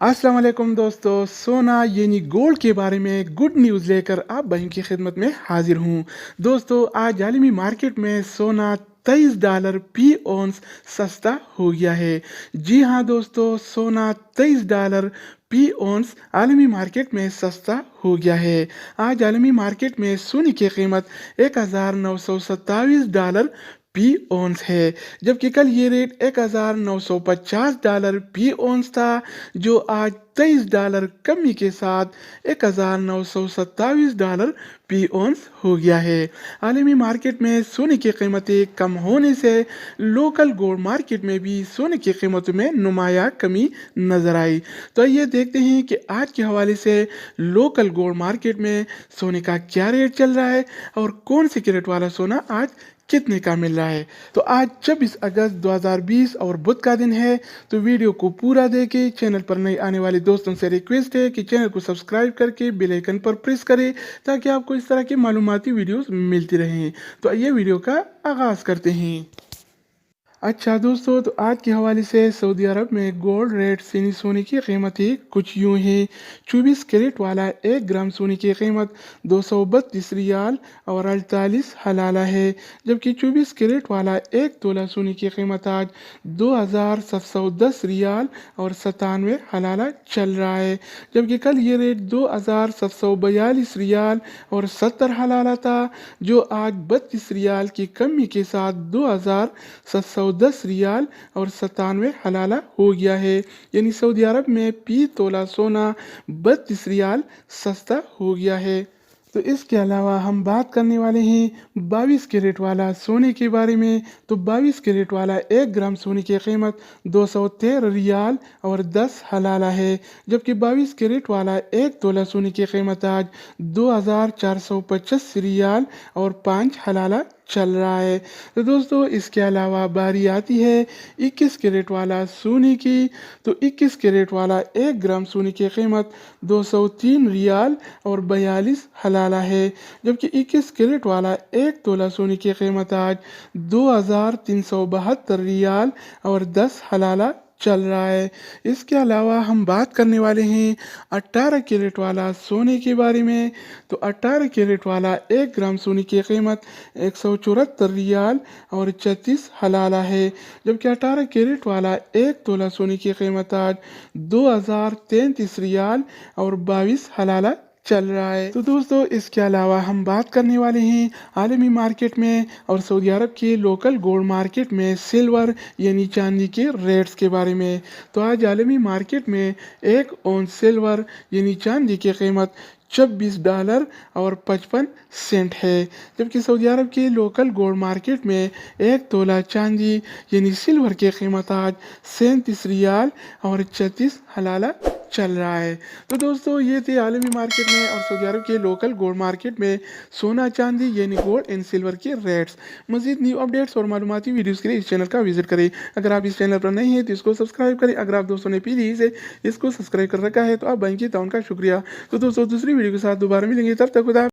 अस्सलाम वालेकुम दोस्तों, सोना यानी गोल्ड के बारे में गुड न्यूज़ लेकर आप भाइयों की खिदमत में हाजिर हूँ। दोस्तों, आज आलमी मार्केट में सोना $23 फी औंस सस्ता हो गया है। जी हाँ दोस्तों, सोना $23 फी औंस आलमी मार्केट में सस्ता हो गया है। आज आलमी मार्केट में सोने की कीमत $1927 फी औंस है, जबकि कल ये रेट $1950 फी औंस था, जो आज $23 कमी के साथ $1927 फी औंस हो गया है। आलमी मार्केट में सोने की कीमतें कम होने से लोकल गोल्ड मार्केट में भी सोने की कीमतों में नुमाया कमी नजर आई। तो ये देखते हैं कि आज के हवाले से लोकल गोल्ड मार्केट में सोने का क्या रेट चल रहा है और कौन से कैरेट वाला सोना आज कितने का मिल रहा है। तो आज 26 अगस्त 2020 और बुध का दिन है। तो वीडियो को पूरा देखें। चैनल पर नए आने वाले दोस्तों से रिक्वेस्ट है कि चैनल को सब्सक्राइब करके बेल आइकन पर प्रेस करें, ताकि आपको इस तरह की मालूमाती वीडियोस मिलती रहें। तो आइए वीडियो का आगाज करते हैं। अच्छा दोस्तों, तो आज के हवाले से सऊदी अरब में गोल्ड रेट यानी सोने की कीमतें कुछ यूँ हैं। 24 कैरेट वाला 1 ग्राम सोने की कीमत 232 रियाल और 48 हलाला है, जबकि 24 कैरेट वाला 1 तोला सोने की कीमत आज 2710 रियाल और 97 हलाला चल रहा है, जबकि कल ये रेट 2742 रियाल और 70 हलाला था, जो आज 32 रियाल की कमी के साथ 2710 रियाल और 97 हलाला हो गया है। यानी सऊदी अरब में फी तोला सोना 32 रियाल सस्ता हो गया है। तो इसके अलावा हम बात करने वाले हैं 22 कैरेट वाला सोने के बारे में। तो 22 कैरेट वाला 1 ग्राम सोने की कीमत 213 रियाल और 10 हलाला है, जबकि 22 कैरेट वाला 1 तोला सोने की कीमत आज 2425 रियाल और 5 हलाला चल रहा है। तो दोस्तों, इसके अलावा बारी आती है 21 कैरेट वाला सोने की। तो 21 कैरेट वाला 1 ग्राम सोने की कीमत 203 रियाल और 42 हलाला है, जबकि 21 कैरेट वाला 1 तोला सोने की कीमत आज 2372 रियाल और 10 हलाला चल रहा है। इसके अलावा हम बात करने वाले हैं 18 कैरेट वाला सोने के बारे में। तो 18 कैरेट वाला 1 ग्राम सोने की कीमत 174 रियाल और 34 हलाला है, जबकि 18 कैरेट वाला 1 तोला सोने की कीमत आज 2033 रियाल और 22 हलाला चल रहा है। तो दोस्तों, इसके अलावा हम बात करने वाले हैं आलमी मार्केट में और सऊदी अरब के लोकल गोल्ड मार्केट में सिल्वर यानी चांदी के रेट्स के बारे में। तो आज आलमी मार्केट में 1 औंस सिल्वर यानी चांदी की कीमत $26 और 55 सेंट है, जबकि सऊदी अरब के लोकल गोल्ड मार्केट में 1 तोला चांदी यानी सिल्वर की कीमत आज 37 रियाल और 36 हलाला चल रहा है। तो दोस्तों, ये थे आलमी मार्केट में और सऊदी अरब के लोकल गोल्ड मार्केट में सोना चांदी यानी गोल्ड एंड सिल्वर के रेट्स। मज़ीद न्यू अपडेट्स और मालूमाती वीडियोस के लिए इस चैनल का विजिट करें। अगर आप इस चैनल पर नहीं हैं तो इसको सब्सक्राइब करें। अगर आप दोस्तों ने पीली से इसको सब्सक्राइब कर रखा है तो आप भाई की ताउन का शुक्रिया। तो दोस्तों, दूसरी वीडियो के साथ दोबारा मिलेंगे, तब तक खुदा।